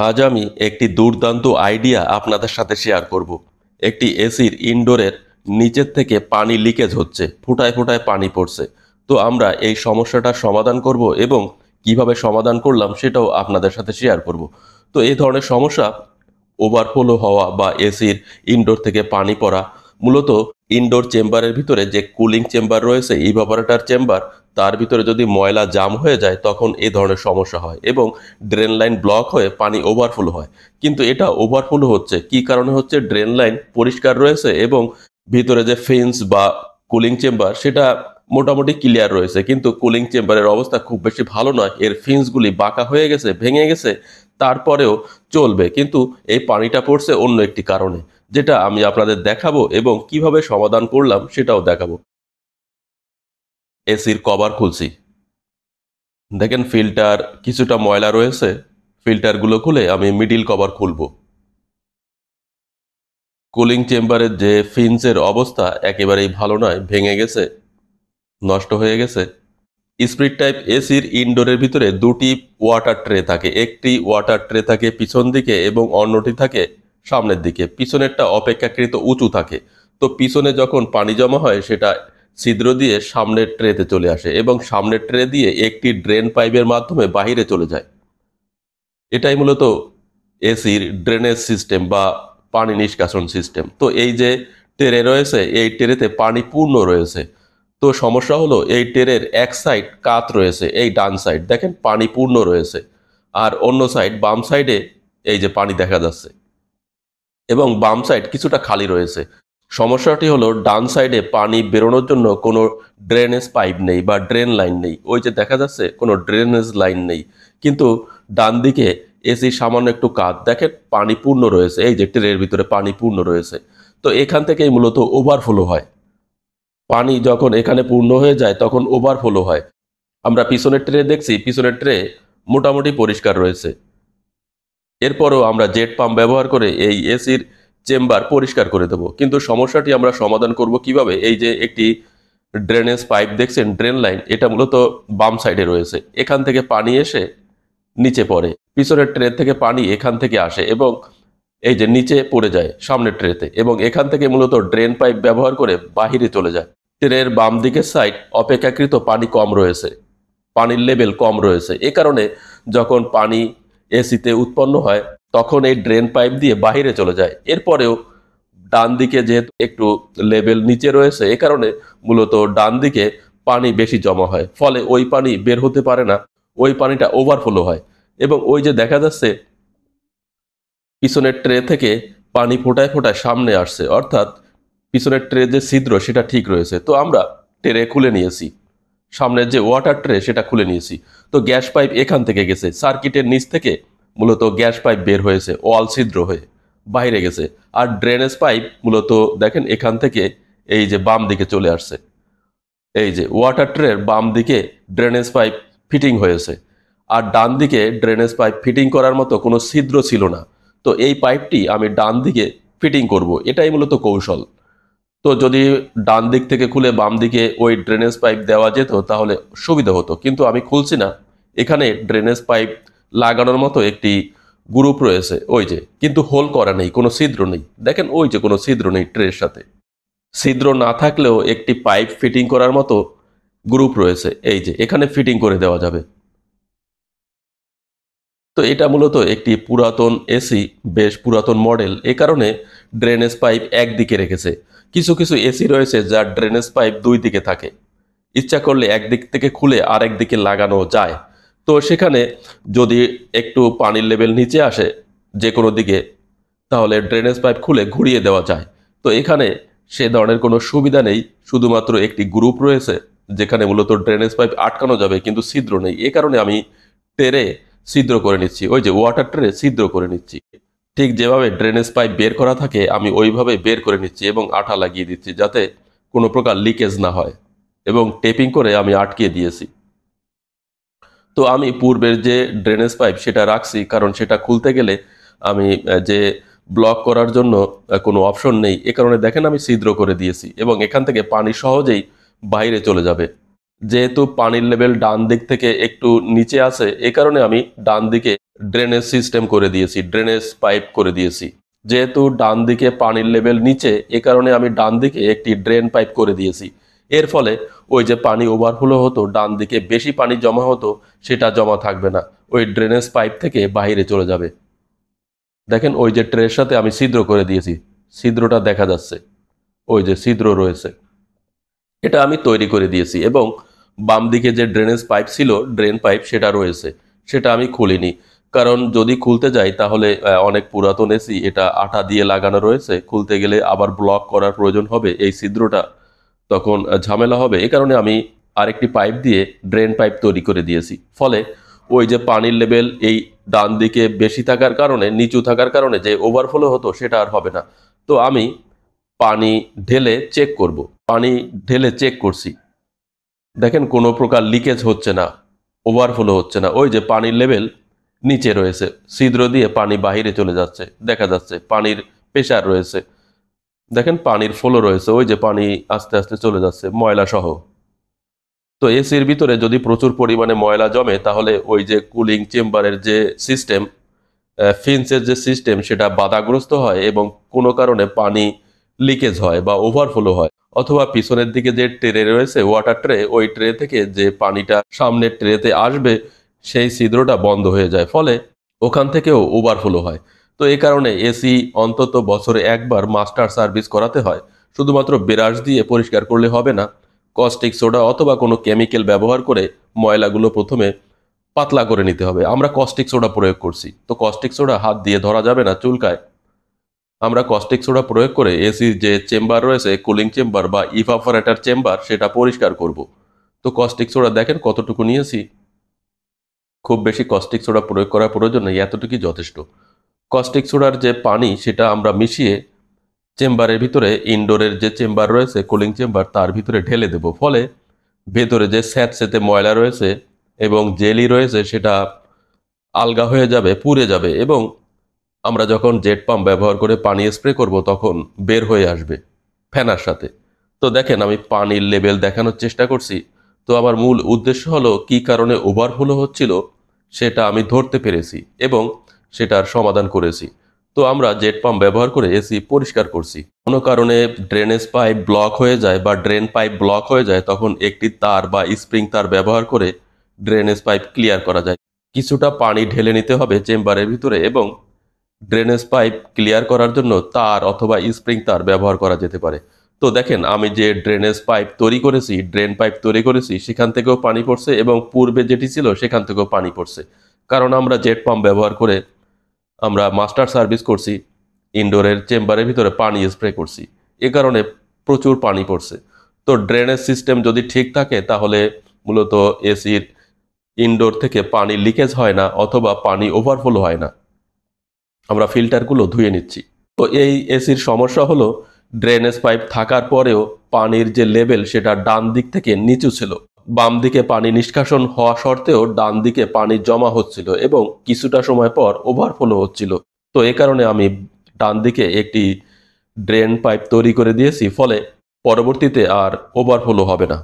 আজ আমি একটি দুর্দান্ত আইডিয়া আপনাদের সাথে শেয়ার করব। একটি এসির ইনডোরের নিচের থেকে পানি লিকেজ হচ্ছে, ফুটায় ফুটায় পানি পড়ছে। তো আমরা এই সমস্যাটার সমাধান করব এবং কিভাবে সমাধান করলাম সেটাও আপনাদের সাথে শেয়ার করব। তো এই ধরনের সমস্যা, ওভারফ্লো হওয়া বা এসির ইনডোর থেকে পানি পড়া, মূলত ইনডোর চেম্বারের ভিতরে যে কুলিং চেম্বার রয়েছে, ইভাপোরেটর চেম্বার, তার ভিতরে যদি ময়লা জাম হয়ে যায় তখন এই ধরনের সমস্যা হয় এবং ড্রেন লাইন ব্লক হয়ে পানি ওভারফ্লো হয়। কিন্তু এটা ওভারফ্লো হচ্ছে কি কারণে হচ্ছে? ড্রেন লাইন পরিষ্কার রয়েছে এবং ভিতরে যে ফেন্স বা কুলিং চেম্বার সেটা মোটামুটি ক্লিয়ার রয়েছে, কিন্তু কুলিং চেম্বারের অবস্থা খুব বেশি ভালো নয়। এর ফিন্সগুলি বাঁকা হয়ে গেছে, ভেঙে গেছে। তারপরেও চলবে, কিন্তু এই পানিটা পড়ছে অন্য একটি কারণে, যেটা আমি আপনাদের দেখাবো এবং কিভাবে সমাধান করলাম সেটাও দেখাবো। এসির কভার খুলছি, দেখেন ফিল্টার কিছুটা ময়লা রয়েছে। ফিল্টারগুলো খুলে আমি মিডিল কভার খুলবো। কুলিং চেম্বারের যে ফিন্সের অবস্থা একেবারেই ভালো নয়, ভেঙে গেছে, নষ্ট হয়ে গেছে। স্প্লিট টাইপ এসির ইনডোরের ভিতরে দুটি ওয়াটার ট্রে থাকে। একটি ওয়াটার ট্রে থাকে পিছন দিকে এবং অন্যটি থাকে সামনের দিকে। পিছনেরটা অপেক্ষাকৃত উঁচু থাকে। তো পিছনে যখন পানি জমা হয় সেটা ছিদ্র দিয়ে সামনের ট্রেতে চলে আসে এবং সামনের ট্রে দিয়ে একটি ড্রেন পাইপের মাধ্যমে বাহিরে চলে যায়। এটাই মূলত এসির ড্রেনেজ সিস্টেম বা পানি নিষ্কাশন সিস্টেম। তো এই যে ট্রে রয়েছে, এই ট্রেতে পানি পূর্ণ রয়েছে। তো সমস্যা হলো এই ট্রের এক সাইড কাত রয়েছে, এই ডান সাইড দেখেন পানি পূর্ণ রয়েছে, আর অন্য সাইড বাম সাইডে এই যে পানি দেখা যাচ্ছে এবং বাম সাইড কিছুটা খালি রয়েছে। সমস্যাটি হলো ডান সাইডে পানি বেরোনোর জন্য কোনো ড্রেনেজ পাইপ নেই বা ড্রেন লাইন নেই। ওই যে দেখা যাচ্ছে কোনো ড্রেনেজ লাইন নেই, কিন্তু ডান দিকে এসি সামান্য একটু কাত, দেখেন পানি পূর্ণ রয়েছে, এই যে ট্রের ভিতরে পানি পূর্ণ রয়েছে। তো এখান থেকেই মূলত ওভারফ্লো হয়। পানি যখন এখানে পূর্ণ হয়ে যায় তখন ওভারফ্লো হয়। আমরা পিছনের ট্রে দেখছি, পিছনের ট্রে মোটামুটি পরিষ্কার রয়েছে। এরপরও আমরা জেট পাম্প ব্যবহার করে এই এসির চেম্বার পরিষ্কার করে দেব। কিন্তু সমস্যাটি আমরা সমাধান করব কিভাবে? এই যে একটি ড্রেনেজ পাইপ দেখছেন, ড্রেন লাইন, এটা মূলত বাম সাইডে রয়েছে। এখান থেকে পানি এসে নিচে পড়ে, পিছনের ট্রে থেকে পানি এখান থেকে আসে এবং এই যে নিচে পড়ে যায় সামনের ট্রেতে, এবং এখান থেকে মূলত ড্রেন পাইপ ব্যবহার করে বাহিরে চলে যায়। ট্রের বাম দিকের সাইড অপেক্ষাকৃত পানি কম রয়েছে, পানির লেভেল কম রয়েছে। এ কারণে যখন পানি এসিতে উৎপন্ন হয় তখন এই ড্রেন পাইপ দিয়ে বাহিরে চলে যায়। এরপরেও ডান দিকে যেহেতু একটু লেভেল নিচে রয়েছে, এ কারণে মূলত ডান দিকে পানি বেশি জমা হয়, ফলে ওই পানি বের হতে পারে না, ওই পানিটা ওভারফ্লো হয়। এবং ওই যে দেখা যাচ্ছে পিছনের ট্রে থেকে পানি ফোটায় ফোটায় সামনে আসছে, অর্থাৎ পিছনের ট্রে যে ছিদ্র সেটা ঠিক রয়েছে। তো আমরা ট্রে খুলে নিয়েছি, সামনের যে ওয়াটার ট্রে সেটা খুলে নিয়েছি। তো গ্যাস পাইপ এখান থেকে গেছে, সার্কিটের নিচ থেকে মূলত গ্যাস পাইপ বের হয়েছে ওয়াল ছিদ্র হয়ে বাইরে গেছে। আর ড্রেনেজ পাইপ মূলত দেখেন এখান থেকে এই যে বাম দিকে চলে আসছে। এই যে ওয়াটার ট্রের বাম দিকে ড্রেনেজ পাইপ ফিটিং হয়েছে, আর ডান দিকে ড্রেনেজ পাইপ ফিটিং করার মতো কোনো ছিদ্র ছিল না। তো এই পাইপটি আমি ডান দিকে ফিটিং করব, এটাই মূলত কৌশল। তো যদি ডান দিক থেকে খুলে বাম দিকে ওই ড্রেনেজ পাইপ দেওয়া যেত তাহলে সুবিধা হতো, কিন্তু আমি খুলছি না। এখানে ড্রেনেজ পাইপ লাগানোর মতো একটি গ্রুপ রয়েছে, ওই যে, কিন্তু হোল করা নেই, কোনো ছিদ্র নেই। দেখেন ওই যে কোনো ছিদ্র নেই ট্রের সাথে। ছিদ্র না থাকলেও একটি পাইপ ফিটিং করার মতো গ্রুপ রয়েছে, এই যে এখানে ফিটিং করে দেওয়া যাবে। তো এটা মূলত একটি পুরাতন এসি, বেশ পুরাতন মডেল, এ কারণে ড্রেনেজ পাইপ একদিকে রেখেছে। কিছু কিছু এসি রয়েছে যার ড্রেনেজ পাইপ দুই দিকে থাকে, ইচ্ছা করলে একদিক থেকে খুলে আরেক দিকে লাগানো যায়। তো সেখানে যদি একটু পানির লেভেল নিচে আসে যে কোনো দিকে, তাহলে ড্রেনেজ পাইপ খুলে ঘুরিয়ে দেওয়া যায়। তো এখানে সে ধরনের কোনো সুবিধা নেই, শুধুমাত্র একটি গ্রুপ রয়েছে যেখানে মূলত ড্রেনেজ পাইপ আটকানো যাবে, কিন্তু ছিদ্র নেই। এ কারণে আমি টেরে ছিদ্র করে নিচ্ছি, ওই যে ওয়াটার ট্রে ছিদ্র করে নিচ্ছি। ঠিক যেভাবে ড্রেনেজ পাইপ বের করা থাকে আমি ওইভাবে বের করে নিচ্ছি এবং আঠা লাগিয়ে দিচ্ছি যাতে কোনো প্রকার লিকেজ না হয়, এবং টেপিং করে আমি আটকিয়ে দিয়েছি। তো আমি পূর্বের যে ড্রেনেজ পাইপ সেটা রাখছি, কারণ সেটা খুলতে গেলে আমি যে ব্লক করার জন্য কোনো অপশন নেই, এ কারণে দেখেন আমি ছিদ্র করে দিয়েছি এবং এখান থেকে পানি সহজেই বাইরে চলে যাবে। যেহেতু পানির লেভেল ডান দিক থেকে একটু নিচে আছে, এ কারণে আমি ডান দিকে ড্রেনেজ সিস্টেম করে দিয়েছি, ড্রেনেজ পাইপ করে দিয়েছি। যেহেতু ডান দিকে পানির লেভেল নিচে, এ কারণে আমি ডান দিকে একটি ড্রেন পাইপ করে দিয়েছি। এর ফলে ওই যে পানি ওভারফ্লো হতো, ডান দিকে বেশি পানি জমা হতো, সেটা জমা থাকবে না, ওই ড্রেনেজ পাইপ থেকে বাইরে চলে যাবে। দেখেন ওই যে ট্রের সাথে আমি ছিদ্র করে দিয়েছি, ছিদ্রটা দেখা যাচ্ছে, ওই যে ছিদ্র রয়েছে, এটা আমি তৈরি করে দিয়েছি। এবং বাম দিকে যে ড্রেনেজ পাইপ ছিল, ড্রেন পাইপ, সেটা রয়েছে, সেটা আমি খুলিনি। কারণ যদি খুলতে যাই তাহলে অনেক পুরাতন এসি, এটা আঠা দিয়ে লাগানো রয়েছে, খুলতে গেলে আবার ব্লক করার প্রয়োজন হবে এই ছিদ্রটা, তখন ঝামেলা হবে। এই কারণে আমি আরেকটি পাইপ দিয়ে ড্রেন পাইপ তৈরি করে দিয়েছি। ফলে ওই যে পানির লেভেল এই ডান দিকে বেশি থাকার কারণে, নিচু থাকার কারণে যে ওভারফ্লো হতো, সেটা আর হবে না। তো আমি পানি ঢেলে চেক করব, পানি ঢেলে চেক করছি, দেখেন কোনো প্রকার লিকেজ হচ্ছে না, ওভারফ্লো হচ্ছে না। ওই যে পানির লেভেল নিচে রয়েছে, ছিদ্র দিয়ে পানি বাহিরে চলে যাচ্ছে, দেখা যাচ্ছে পানির প্রেসার রয়েছে, দেখেন পানির ফ্লো রয়েছে, ওই যে পানি আস্তে আস্তে চলে যাচ্ছে ময়লা সহ। তো এসির ভিতরে যদি প্রচুর পরিমাণে ময়লা জমে, তাহলে ওই যে কুলিং চেম্বারের যে সিস্টেম, ফিন্সের যে সিস্টেম, সেটা বাধাগ্রস্ত হয় এবং কোনো কারণে পানি লিকেজ হয় বা ওভারফ্লো হয়। অথবা পিছনের দিকে যে ট্রে রয়েছে, ওয়াটার ট্রে, ওই ট্রে থেকে যে পানিটা সামনের ট্রেতে আসবে, সেই ছিদ্রটা বন্ধ হয়ে যায়, ফলে ওখান থেকেও ওভারফ্লো হয়। তো এই কারণে এসি অন্তত বছরে একবার মাস্টার সার্ভিস করাতে হয়। শুধুমাত্র ব্রাশ দিয়ে পরিষ্কার করলে হবে না, কস্টিক সোডা অথবা কোনো কেমিক্যাল ব্যবহার করে ময়লাগুলো প্রথমে পাতলা করে নিতে হবে। আমরা কস্টিক সোডা প্রয়োগ করছি, তো কস্টিক সোডা হাত দিয়ে ধরা যাবে না, চুলকায়। আমরা কস্টিক সোডা প্রয়োগ করে এসির যে চেম্বার রয়েছে, কুলিং চেম্বার বা ইভাপোরেটর চেম্বার, সেটা পরিষ্কার করব। তো কস্টিক সোডা দেখেন কতটুকু নিয়েছি, খুব বেশি কস্টিক সোডা প্রয়োগ করার প্রয়োজন নেই, এতটুকুই যথেষ্ট। কস্টিক সোডার যে পানি, সেটা আমরা মিশিয়ে চেম্বারের ভিতরে, ইনডোরের যে চেম্বার রয়েছে কুলিং চেম্বার, তার ভিতরে ঢেলে দেব। ফলে ভেতরে যে স্যাঁতসেঁতে ময়লা রয়েছে এবং জেলি রয়েছে, সেটা আলগা হয়ে যাবে, পুড়ে যাবে, এবং আমরা যখন জেট পাম্প ব্যবহার করে পানি স্প্রে করব, তখন বের হয়ে আসবে ফ্যানার সাথে। তো দেখেন আমি পানির লেভেল দেখানোর চেষ্টা করছি। তো আমার মূল উদ্দেশ্য হলো কী কারণে ওভারফ্লো হচ্ছিল, সেটা আমি ধরতে পেরেছি এবং সেটার সমাধান করেছি। তো আমরা জেট পাম্প ব্যবহার করে এসি পরিষ্কার করছি। কোনো কারণে ড্রেনেজ পাইপ ব্লক হয়ে যায় বা ড্রেন পাইপ ব্লক হয়ে যায়, তখন একটি তার বা স্প্রিং তার ব্যবহার করে ড্রেনেজ পাইপ ক্লিয়ার করা যায়। কিছুটা পানি ঢেলে নিতে হবে চেম্বারের ভিতরে, এবং ড্রেনেজ পাইপ ক্লিয়ার করার জন্য তার অথবা স্প্রিং তার ব্যবহার করা যেতে পারে। তো দেখেন আমি যে ড্রেনেজ পাইপ তৈরি করেছি, ড্রেন পাইপ তৈরি করেছি, সেখান থেকেও পানি পড়ছে এবং পূর্বে যেটি ছিল সেখান থেকেও পানি পড়ছে। কারণ আমরা জেট পাম্প ব্যবহার করে আমরা মাস্টার সার্ভিস করছি, ইনডোরের চেম্বারের ভিতরে পানি স্প্রে করছি, এ কারণে প্রচুর পানি পড়ছে। তো ড্রেনেজ সিস্টেম যদি ঠিক থাকে, তাহলে মূলত এসির ইনডোর থেকে পানি লিকেজ হয় না অথবা পানি ওভারফ্লো হয় না। আমরা ফিল্টারগুলো ধুয়ে নিচ্ছি। তো এই এসির সমস্যা হলো, ড্রেনেজ পাইপ থাকার পরেও পানির যে লেভেল, সেটা ডান দিক থেকে নিচু ছিল। বাম দিকে পানি নিষ্কাশন হওয়া সত্ত্বেও ডান দিকে পানি জমা হচ্ছিল এবং কিছুটা সময় পর ওভারফ্লো হচ্ছিল। তো এ কারণে আমি ডান দিকে একটি ড্রেন পাইপ তৈরি করে দিয়েছি, ফলে পরবর্তীতে আর ওভারফ্লো হবে না।